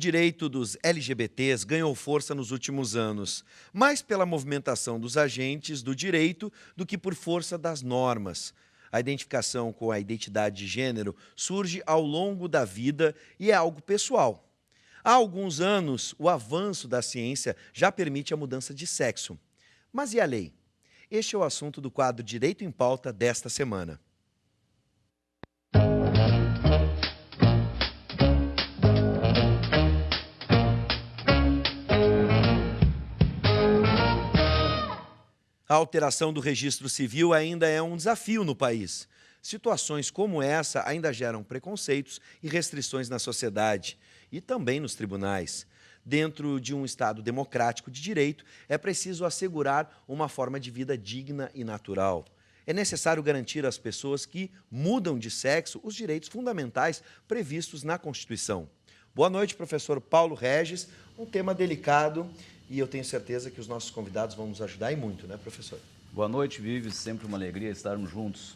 direito dos LGBTs ganhou força nos últimos anos, mais pela movimentação dos agentes do direito do que por força das normas. A identificação com a identidade de gênero surge ao longo da vida e é algo pessoal. Há alguns anos, o avanço da ciência já permite a mudança de sexo. Mas e a lei? Este é o assunto do quadro Direito em Pauta desta semana. A alteração do registro civil ainda é um desafio no país. Situações como essa ainda geram preconceitos e restrições na sociedade e também nos tribunais. Dentro de um Estado democrático de direito, é preciso assegurar uma forma de vida digna e natural. É necessário garantir às pessoas que mudam de sexo os direitos fundamentais previstos na Constituição. Boa noite, professor Paulo Regis. Um tema delicado e eu tenho certeza que os nossos convidados vão nos ajudar e muito, né, professor? Boa noite, Vives. Sempre uma alegria estarmos juntos.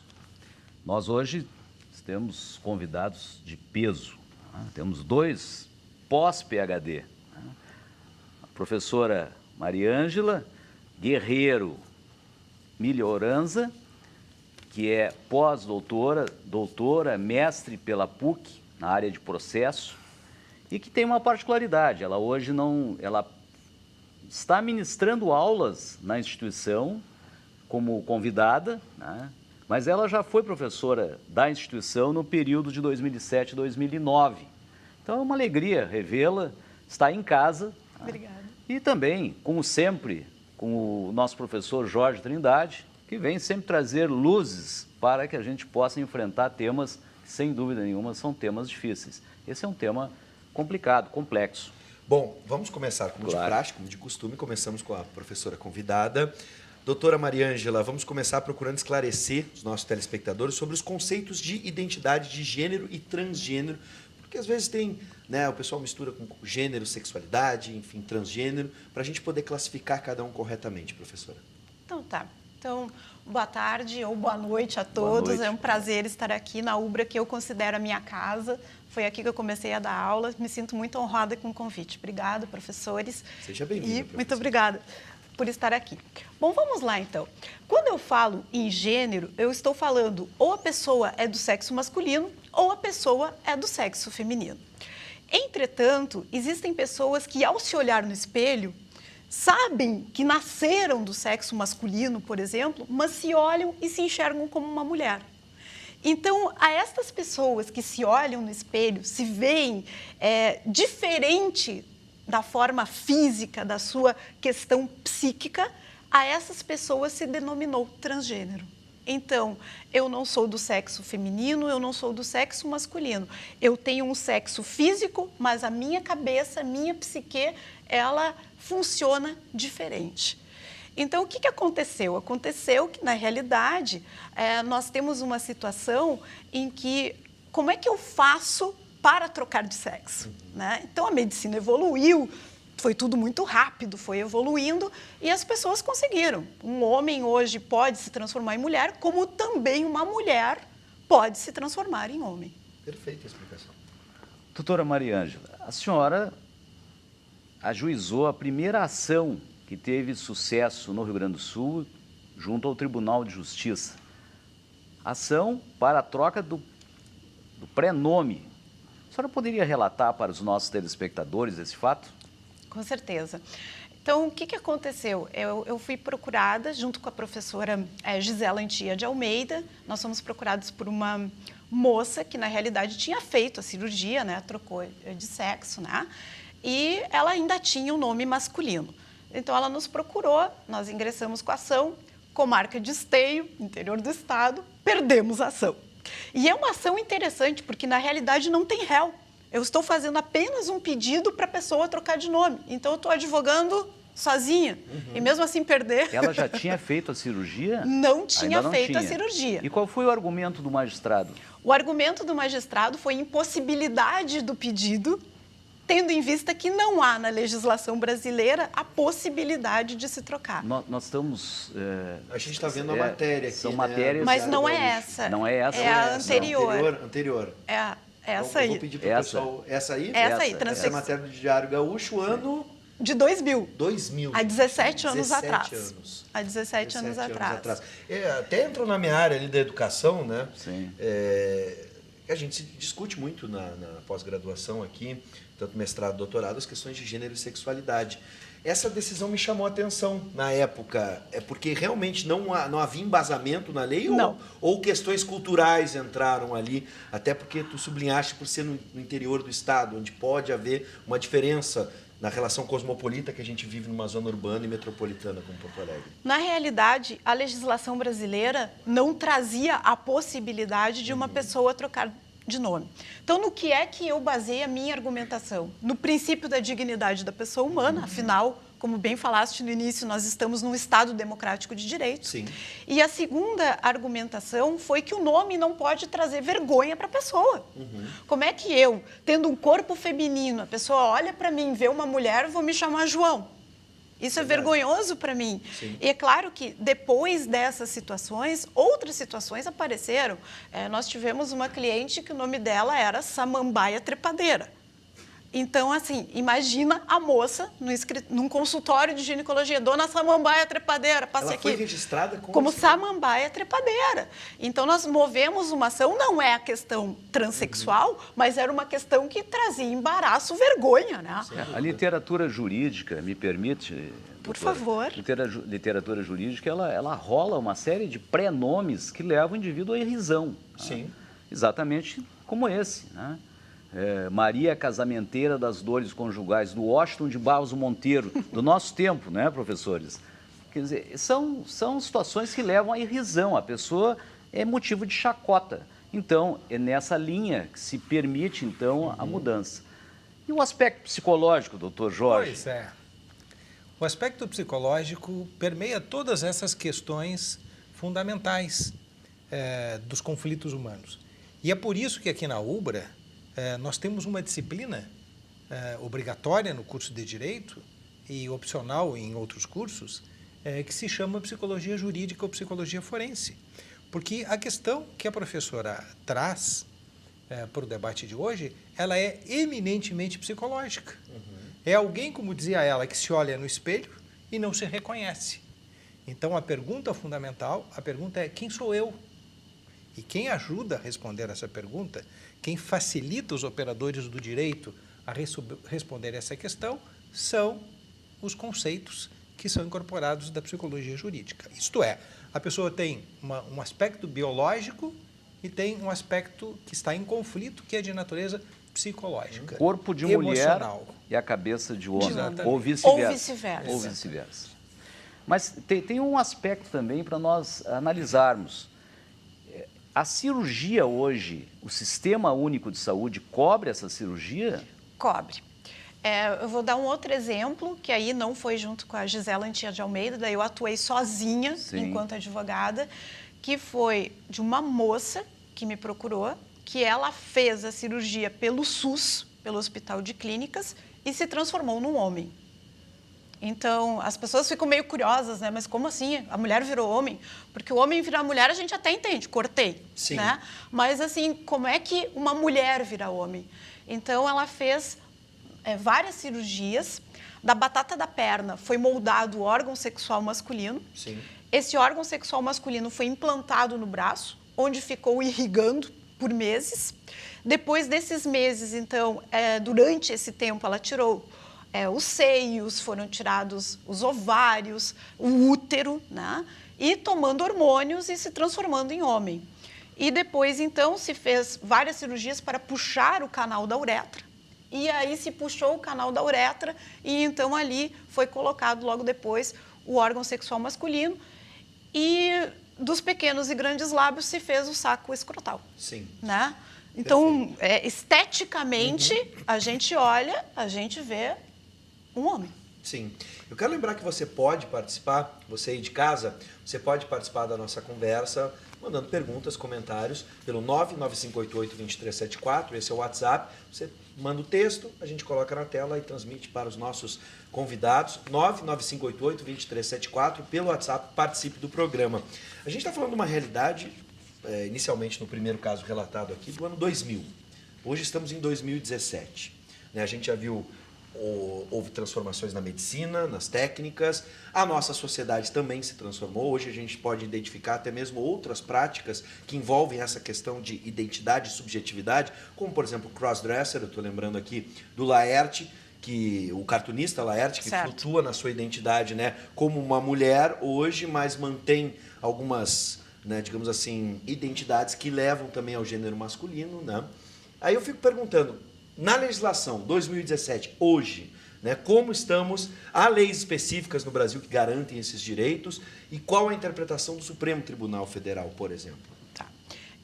Nós hoje temos convidados de peso. Temos dois pós-PhD. A professora Mariângela Guerreiro Melhoranza, que é pós-doutora, mestre pela PUC, na área de processo, e que tem uma particularidade. Ela hoje ela está ministrando aulas na instituição como convidada, né? Mas ela já foi professora da instituição no período de 2007 e 2009. Então é uma alegria revê-la, está em casa. Obrigada. E também, como sempre, com o nosso professor Jorge Trindade, que vem sempre trazer luzes para que a gente possa enfrentar temas que, sem dúvida nenhuma, são temas difíceis. Esse é um tema complicado, complexo. Bom, vamos começar como de praxe, como de costume. Começamos com a professora convidada. Doutora Mariângela, vamos começar procurando esclarecer os nossos telespectadores sobre os conceitos de identidade de gênero e transgênero, porque às vezes tem, né, o pessoal mistura com gênero, sexualidade, enfim, transgênero, para a gente poder classificar cada um corretamente, professora. Então tá. Então, boa tarde ou boa noite a todos. Boa noite. É um prazer estar aqui na UBRA, que eu considero a minha casa. Foi aqui que eu comecei a dar aula. Me sinto muito honrada com o convite. Obrigada, professores. Seja bem-vinda, muito obrigada por estar aqui. Bom, vamos lá então. Quando eu falo em gênero, eu estou falando ou a pessoa é do sexo masculino ou a pessoa é do sexo feminino. Entretanto, existem pessoas que, ao se olhar no espelho, sabem que nasceram do sexo masculino, por exemplo, mas se olham e se enxergam como uma mulher. Então, a estas pessoas que se olham no espelho, se veem diferente da forma física, da sua questão psíquica, a essas pessoas se denominou transgênero. Então, eu não sou do sexo feminino, eu não sou do sexo masculino. Eu tenho um sexo físico, mas a minha cabeça, a minha psique, ela funciona diferente. Então, o que aconteceu? Aconteceu que, na realidade, nós temos uma situação em que, como é que eu faço para trocar de sexo? Né? Então, a medicina evoluiu, foi tudo muito rápido, foi evoluindo e as pessoas conseguiram. Um homem hoje pode se transformar em mulher, como também uma mulher pode se transformar em homem. Perfeita a explicação. Doutora Mariângela, a senhora ajuizou a primeira ação que teve sucesso no Rio Grande do Sul junto ao Tribunal de Justiça. Ação para a troca do prenome. A senhora poderia relatar para os nossos telespectadores esse fato? Com certeza. Então, o que aconteceu? Eu fui procurada, junto com a professora Gisela Antia de Almeida. Nós fomos procurados por uma moça que, na realidade, tinha feito a cirurgia, né? Trocou de sexo, né? E ela ainda tinha o nome masculino. Então, ela nos procurou, nós ingressamos com a ação, comarca de Esteio, interior do estado, perdemos a ação. E é uma ação interessante, porque, na realidade, não tem réu. Eu estou fazendo apenas um pedido para a pessoa trocar de nome. Então, eu estou advogando sozinha. E mesmo assim perder... Ela já tinha feito a cirurgia? Não tinha Ainda não feito tinha. a cirurgia. E qual foi o argumento do magistrado? O argumento do magistrado foi impossibilidade do pedido, tendo em vista que não há na legislação brasileira a possibilidade de se trocar. Nós estamos... A gente está vendo a matéria aqui. São né? matérias... Mas não é essa. Não é essa? É a anterior. Anterior. Essa aí. Eu vou pedir para o Essa. pessoal... Essa aí? Essa aí, Essa é a transexual. matéria do Diário Gaúcho, ano De 2000. 2000. Há 17 anos 17 atrás. anos. Há 17 anos atrás. Até entrou na minha área ali da educação, né? Sim. A gente se discute muito na pós-graduação aqui, tanto mestrado, doutorado, as questões de gênero e sexualidade. Essa decisão me chamou a atenção na época. É porque realmente não havia embasamento na lei? Não. Ou questões culturais entraram ali? Até porque tu sublinhaste por ser no interior do estado, onde pode haver uma diferença na relação cosmopolita que a gente vive numa zona urbana e metropolitana como Porto Alegre. Na realidade, a legislação brasileira não trazia a possibilidade de uma pessoa trocar de nome. Então, no que é que eu baseei a minha argumentação? No princípio da dignidade da pessoa humana, afinal, como bem falaste no início, nós estamos num Estado democrático de direito. Sim. E a segunda argumentação foi que o nome não pode trazer vergonha para a pessoa. Como é que eu, tendo um corpo feminino, a pessoa olha para mim, vê uma mulher, vou me chamar João? Isso é vergonhoso para mim. Sim. E é claro que depois dessas situações, outras situações apareceram. Nós tivemos uma cliente que o nome dela era Samambaia Trepadeira. Então, assim, imagina a moça num consultório de ginecologia, Dona Samambaia Trepadeira, passe Ela aqui. foi registrada como Samambaia Trepadeira. Então, nós movemos uma ação, não é a questão transexual, mas era uma questão que trazia embaraço, vergonha, né? A literatura jurídica, me permite, Por doutora? favor. Literatura jurídica, ela rola uma série de pré-nomes que levam o indivíduo à irrisão. Sim. Exatamente como esse, né? Maria Casamenteira das Dores Conjugais, do Washington de Barros Monteiro, do nosso tempo, né, professores? Quer dizer, são situações que levam à irrisão, a pessoa é motivo de chacota. Então, é nessa linha que se permite, então, a mudança. E o aspecto psicológico, doutor Jorge? Pois é. O aspecto psicológico permeia todas essas questões fundamentais dos conflitos humanos. E é por isso que aqui na UBRA nós temos uma disciplina obrigatória no curso de Direito e opcional em outros cursos, que se chama Psicologia Jurídica ou Psicologia Forense. Porque a questão que a professora traz para o debate de hoje, ela é eminentemente psicológica. É alguém, como dizia ela, que se olha no espelho e não se reconhece. Então, a pergunta fundamental, a pergunta é: quem sou eu? E quem ajuda a responder essa pergunta, quem facilita os operadores do direito a responder essa questão, são os conceitos que são incorporados da psicologia jurídica. Isto é, a pessoa tem um aspecto biológico e tem um aspecto que está em conflito, que é de natureza psicológica. O corpo de emocional. mulher e a cabeça de homem, Exatamente. ou vice-versa. Ou vice-versa. Ou vice-versa. Mas tem um aspecto também para nós analisarmos. A cirurgia hoje, o Sistema Único de Saúde cobre essa cirurgia? Cobre. Eu vou dar um outro exemplo, que aí não foi junto com a Gisela Antia de Almeida, daí eu atuei sozinha, Sim. enquanto advogada, que foi de uma moça que me procurou, que ela fez a cirurgia pelo SUS, pelo Hospital de Clínicas, e se transformou num homem. Então, as pessoas ficam meio curiosas, né? Mas como assim? A mulher virou homem? Porque o homem virar mulher a gente até entende, cortei, Sim. né? Mas assim, como é que uma mulher vira homem? Então, ela fez várias cirurgias. Da batata da perna foi moldado o órgão sexual masculino. Sim. Esse órgão sexual masculino foi implantado no braço, onde ficou irrigando por meses. Depois desses meses, então, durante esse tempo, ela tirou os seios, foram tirados os ovários, o útero, né? E tomando hormônios e se transformando em homem. E depois, então, se fez várias cirurgias para puxar o canal da uretra. E aí se puxou o canal da uretra e, então, ali foi colocado logo depois o órgão sexual masculino. E dos pequenos e grandes lábios se fez o saco escrotal. Sim. Né? Então, esteticamente, a gente olha, a gente vê um homem. Sim. Eu quero lembrar que você pode participar, você aí de casa, você pode participar da nossa conversa, mandando perguntas, comentários, pelo 99588-2374, esse é o WhatsApp. Você manda o texto, a gente coloca na tela e transmite para os nossos convidados. 99588-2374, pelo WhatsApp, participe do programa. A gente está falando de uma realidade, inicialmente no primeiro caso relatado aqui, do ano 2000. Hoje estamos em 2017. Né? A gente já viu, houve transformações na medicina, nas técnicas, a nossa sociedade também se transformou. Hoje a gente pode identificar até mesmo outras práticas que envolvem essa questão de identidade e subjetividade, como, por exemplo, o crossdresser. Eu estou lembrando aqui do Laerte, o cartunista Laerte, que certo. flutua na sua identidade, né, como uma mulher hoje, mas mantém algumas, né, digamos assim, identidades que levam também ao gênero masculino. Né? Aí eu fico perguntando, na legislação 2017, hoje, né, como estamos? Há leis específicas no Brasil que garantem esses direitos e qual a interpretação do Supremo Tribunal Federal, por exemplo? Tá.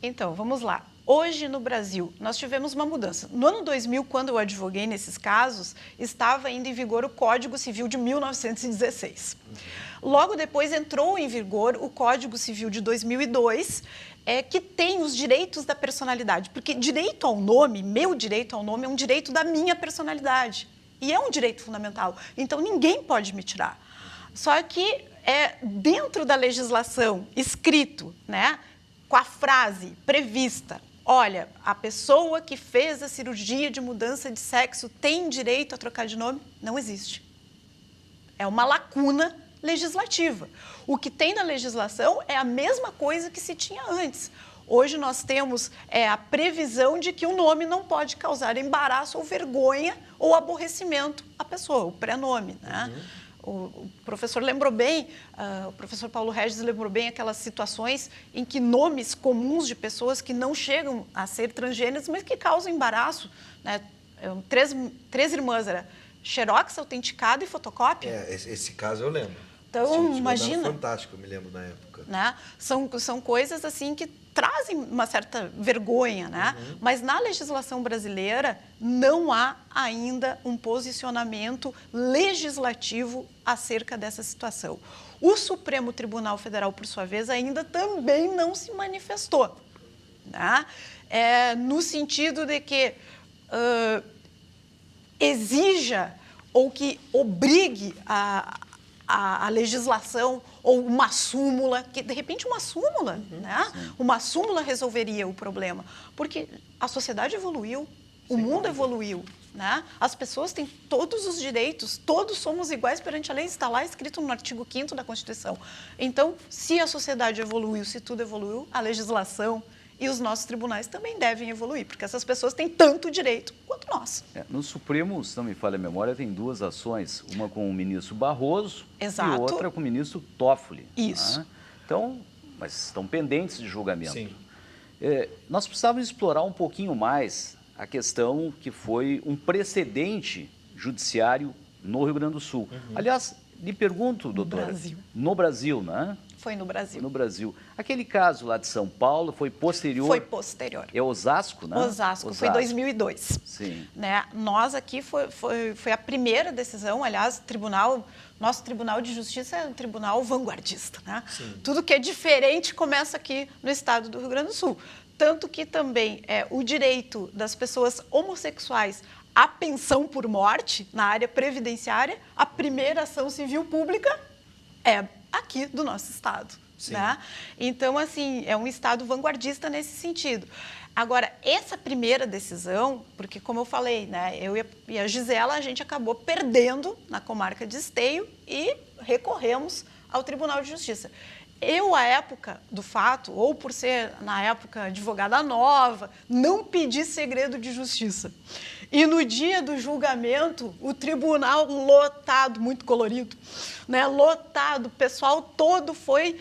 Então, vamos lá. Hoje, no Brasil, nós tivemos uma mudança. No ano 2000, quando eu advoguei nesses casos, estava ainda em vigor o Código Civil de 1916. Logo depois entrou em vigor o Código Civil de 2002, que tem os direitos da personalidade. Porque direito ao nome, meu direito ao nome, é um direito da minha personalidade. E é um direito fundamental. Então, ninguém pode me tirar. Só que, dentro da legislação, escrito, né, com a frase prevista, olha, a pessoa que fez a cirurgia de mudança de sexo tem direito a trocar de nome, não existe. É uma lacuna legislativa. O que tem na legislação é a mesma coisa que se tinha antes. Hoje nós temos a previsão de que o nome não pode causar embaraço ou vergonha ou aborrecimento à pessoa, o prenome, né? O professor lembrou bem, o professor Paulo Regis lembrou bem aquelas situações em que nomes comuns de pessoas que não chegam a ser transgêneros, mas que causam embaraço. Né? Três irmãs, era xerox, autenticado e fotocópia. Esse caso eu lembro. Então, imagina. Fantástico, eu me lembro na época. Né? São coisas assim que trazem uma certa vergonha, né? Mas na legislação brasileira não há ainda um posicionamento legislativo acerca dessa situação. O Supremo Tribunal Federal, por sua vez, ainda também não se manifestou, né? No sentido de que exija ou que obrigue a legislação ou uma súmula, que de repente uma súmula, né? Uma súmula resolveria o problema, porque a sociedade evoluiu, o mundo evoluiu, né? As pessoas têm todos os direitos, todos somos iguais perante a lei, está lá escrito no artigo 5º da Constituição. Então, se a sociedade evoluiu, se tudo evoluiu, a legislação e os nossos tribunais também devem evoluir, porque essas pessoas têm tanto direito quanto nós. No Supremo, se não me falha a memória, tem duas ações, uma com o ministro Barroso Exato. E outra com o ministro Toffoli. Isso. Né? Então, mas estão pendentes de julgamento. Sim. Nós precisávamos explorar um pouquinho mais a questão que foi um precedente judiciário no Rio Grande do Sul. Aliás, lhe pergunto, doutora, Brasil. No Brasil, né? Foi no Brasil. Foi no Brasil. Aquele caso lá de São Paulo foi posterior? Foi posterior. É Osasco, né? Osasco, foi em 2002. Sim. Né? Nós aqui foi a primeira decisão, aliás, nosso Tribunal de Justiça é um tribunal vanguardista, né? Tudo que é diferente começa aqui no estado do Rio Grande do Sul. Tanto que também o direito das pessoas homossexuais à pensão por morte na área previdenciária, a primeira ação civil pública é aqui do nosso estado. Né? Então, assim, é um estado vanguardista nesse sentido. Agora, essa primeira decisão, porque como eu falei, né, eu e a Gisela, a gente acabou perdendo na comarca de Esteio e recorremos ao Tribunal de Justiça. Eu, à época do fato, ou por ser, na época, advogada nova, não pedi segredo de justiça. E no dia do julgamento, o tribunal lotado, muito colorido, né? Lotado, o pessoal todo foi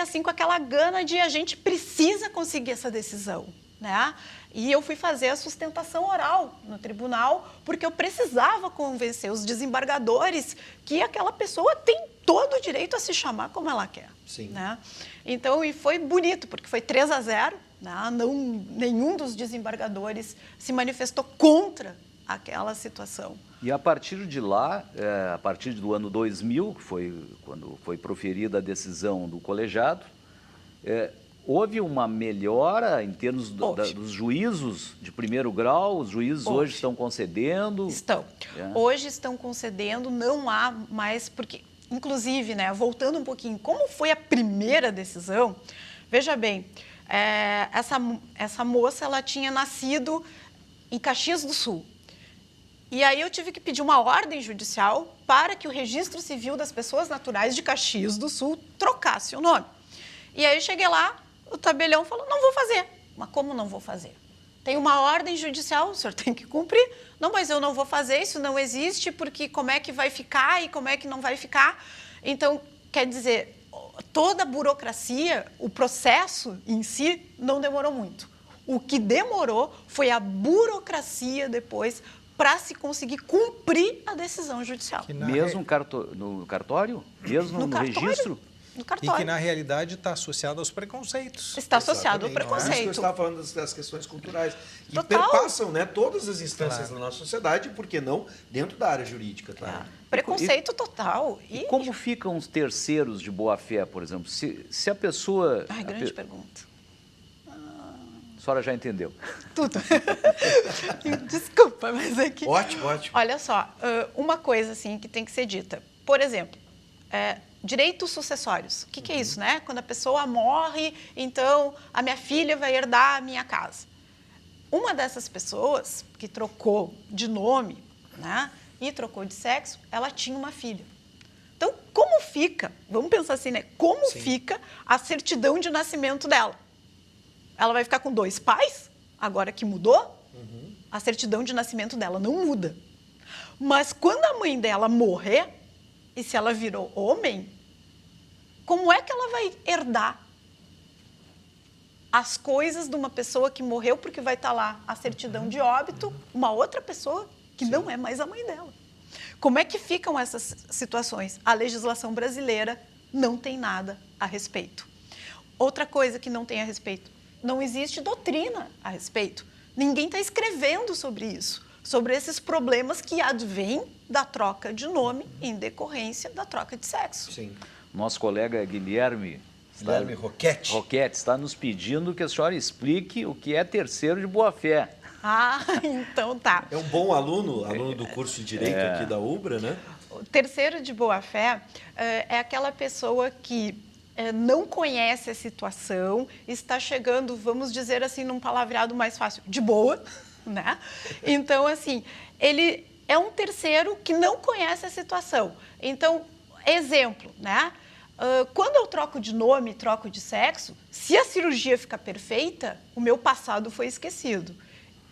assim com aquela gana de a gente precisa conseguir essa decisão, né? E eu fui fazer a sustentação oral no tribunal, porque eu precisava convencer os desembargadores que aquela pessoa tem todo o direito a se chamar como ela quer. Sim. Né? Então, e foi bonito, porque foi 3-0, né? Nenhum dos desembargadores se manifestou contra aquela situação. E a partir de lá, a partir do ano 2000, que foi quando foi proferida a decisão do colegiado, houve uma melhora em termos dos juízos de primeiro grau? Os juízes hoje estão concedendo? Estão. Hoje estão concedendo, não há mais, porque, inclusive, né, voltando um pouquinho, como foi a primeira decisão, veja bem, essa moça ela tinha nascido em Caxias do Sul. E aí eu tive que pedir uma ordem judicial para que o Registro Civil das Pessoas Naturais de Caxias do Sul trocasse o nome. E aí eu cheguei lá, o tabelião falou, não vou fazer. Mas como não vou fazer? Tem uma ordem judicial, o senhor tem que cumprir. Não, mas eu não vou fazer, isso não existe, porque como é que vai ficar e como é que não vai ficar? Então, quer dizer, toda a burocracia, o processo em si, não demorou muito. O que demorou foi a burocracia depois para se conseguir cumprir a decisão judicial. Mesmo no cartório? Mesmo no registro? No E cartório. que, na realidade, está associado aos preconceitos. Está associado ao Exatamente. Por isso que eu preconceito. estava falando das questões culturais. Que Total. perpassam, né, todas as instâncias Claro. da nossa sociedade, por que não dentro da área jurídica. Tá? Preconceito total. E como ficam os terceiros de boa-fé, por exemplo? Se a pessoa... Ai, grande pergunta. A senhora já entendeu. Tudo. Desculpa, mas é que... Ótimo, ótimo. Olha só, uma coisa assim que tem que ser dita. Por exemplo, direitos sucessórios. O que é isso, né? Quando a pessoa morre, então a minha filha vai herdar a minha casa. Uma dessas pessoas que trocou de nome, né, e trocou de sexo, ela tinha uma filha. Então, como fica, vamos pensar assim, né? Como fica a certidão de nascimento dela? Ela vai ficar com 2 pais, agora que mudou? A certidão de nascimento dela não muda. Mas quando a mãe dela morrer, e se ela virou homem, como é que ela vai herdar as coisas de uma pessoa que morreu, porque vai estar lá a certidão de óbito, uma outra pessoa que não é mais a mãe dela? Como é que ficam essas situações? A legislação brasileira não tem nada a respeito. Outra coisa que não tem a respeito, não existe doutrina a respeito. Ninguém está escrevendo sobre isso, sobre esses problemas que advêm da troca de nome em decorrência da troca de sexo. Sim. Nosso colega Guilherme Roquete está nos pedindo que a senhora explique o que é terceiro de boa-fé. Ah, então tá. É um bom aluno do curso de Direito aqui da UBRA, né? O terceiro de boa-fé é aquela pessoa que não conhece a situação, está chegando, vamos dizer assim, num palavreado mais fácil, de boa, né? Então, assim, ele é um terceiro que não conhece a situação. Então, exemplo, né? Quando eu troco de nome, troco de sexo, se a cirurgia ficar perfeita, o meu passado foi esquecido.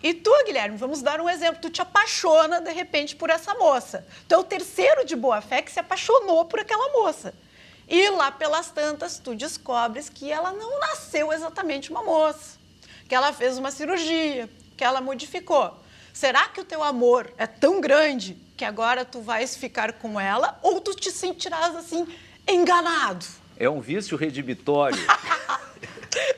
E tu, Guilherme, vamos dar um exemplo. Tu te apaixona, de repente, por essa moça. Tu é o terceiro de boa-fé que se apaixonou por aquela moça. E lá pelas tantas, tu descobres que ela não nasceu exatamente uma moça, que ela fez uma cirurgia, que ela modificou. Será que o teu amor é tão grande que agora tu vais ficar com ela ou tu te sentirás assim, enganado? É um vício redibitório.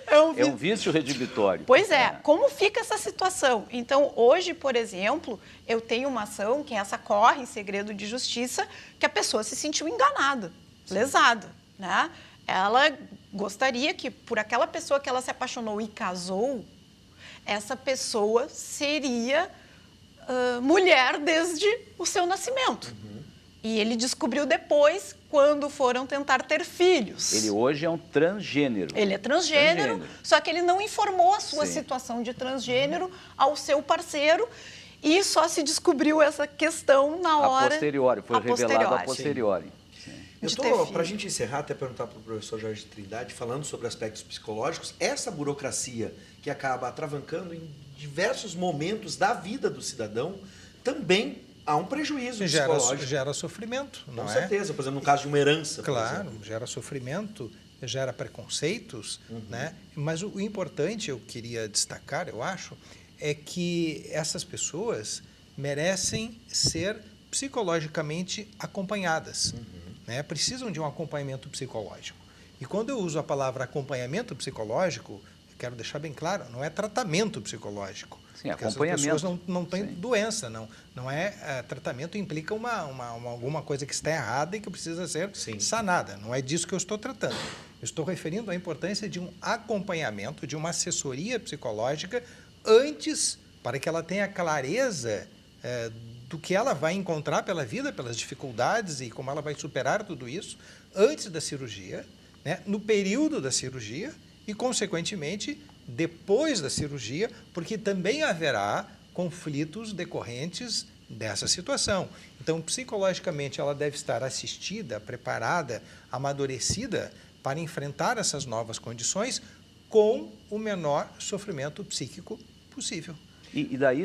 É um vício redibitório. Pois é, como fica essa situação? Então, hoje, por exemplo, eu tenho uma ação, que essa corre em segredo de justiça, que a pessoa se sentiu enganada, lesada, né? Ela gostaria que, por aquela pessoa que ela se apaixonou e casou, essa pessoa seria mulher desde o seu nascimento. E ele descobriu depois, quando foram tentar ter filhos. Ele hoje é um transgênero. Ele é transgênero, só que ele não informou a sua situação de transgênero ao seu parceiro e só se descobriu essa questão na hora... A posteriori, foi revelado a posteriori. Para a gente encerrar, até perguntar para o professor Jorge Trindade, falando sobre aspectos psicológicos, essa burocracia que acaba atravancando em diversos momentos da vida do cidadão, também há um prejuízo psicológico. Gera sofrimento, não Com é? certeza, por exemplo, no caso de uma herança. Claro, gera sofrimento, gera preconceitos, né? Mas o importante, eu queria destacar, eu acho, é que essas pessoas merecem ser psicologicamente acompanhadas, né? Precisam de um acompanhamento psicológico. E quando eu uso a palavra acompanhamento psicológico, quero deixar bem claro, não é tratamento psicológico. Sim, porque acompanhamento. essas pessoas não têm doença, não é tratamento implica alguma coisa que está errada e que precisa ser sanada. Não é disso que eu estou tratando. Eu estou referindo à importância de um acompanhamento, de uma assessoria psicológica antes, para que ela tenha clareza do que ela vai encontrar pela vida, pelas dificuldades e como ela vai superar tudo isso antes da cirurgia, né, no período da cirurgia e, consequentemente, depois da cirurgia, porque também haverá conflitos decorrentes dessa situação. Então, psicologicamente, ela deve estar assistida, preparada, amadurecida para enfrentar essas novas condições com o menor sofrimento psíquico possível. E daí,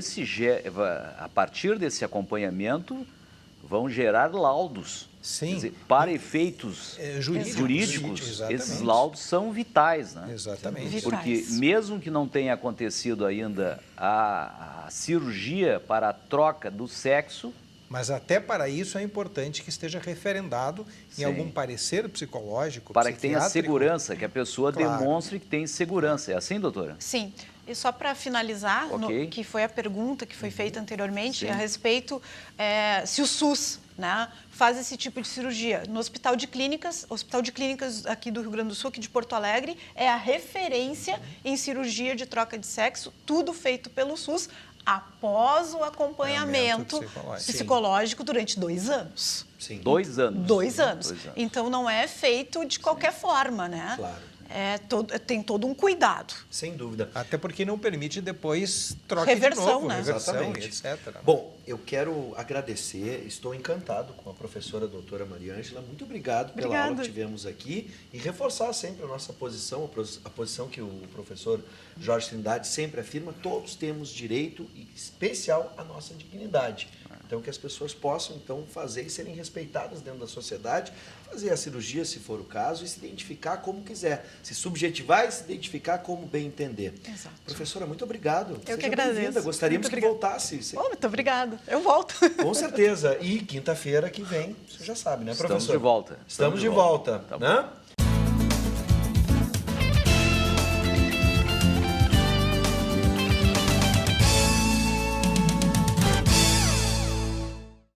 a partir desse acompanhamento, vão gerar laudos. Sim. Quer dizer, para efeitos jurídicos, exatamente. esses laudos são vitais, né? Exatamente. Vitais. Porque mesmo que não tenha acontecido ainda a cirurgia para a troca do sexo, Mas até para isso é importante que esteja referendado em Sim. algum parecer psicológico, para que tenha psiquiátrico. segurança, que a pessoa Claro. demonstre que tem segurança. É assim, doutora? Sim. E só para finalizar, Ok. que foi a pergunta que foi feita anteriormente, Sim. a respeito se o SUS, né, faz esse tipo de cirurgia. No Hospital de Clínicas aqui do Rio Grande do Sul, aqui de Porto Alegre, é a referência em cirurgia de troca de sexo, tudo feito pelo SUS, após o acompanhamento psicológico durante 2 anos. Sim. 2 anos. 2 anos. 2 anos. Então, não é feito de qualquer forma, né? Claro. Tem todo um cuidado. Sem dúvida. Até porque não permite depois troca Reversão, de novo, né? reversão, Exatamente. etc. Bom, eu quero agradecer, estou encantado com a professora doutora Maria Ângela. Muito obrigado pela Obrigada. aula que tivemos aqui e reforçar sempre a nossa posição, a posição que o professor Jorge Trindade sempre afirma: todos temos direito, em especial, à nossa dignidade. Então, que as pessoas possam, então, fazer e serem respeitadas dentro da sociedade, fazer a cirurgia, se for o caso, e se identificar como quiser. Se subjetivar e se identificar como bem entender. Exato. Professora, muito obrigado. Eu que Seja agradeço. bem-vinda. Gostaríamos Muito que obrigada. voltasse. Oh, muito obrigada. Eu volto. Com certeza. E quinta-feira que vem, você já sabe, né, professor? Estamos de volta. Estamos de volta, Tá bom. né?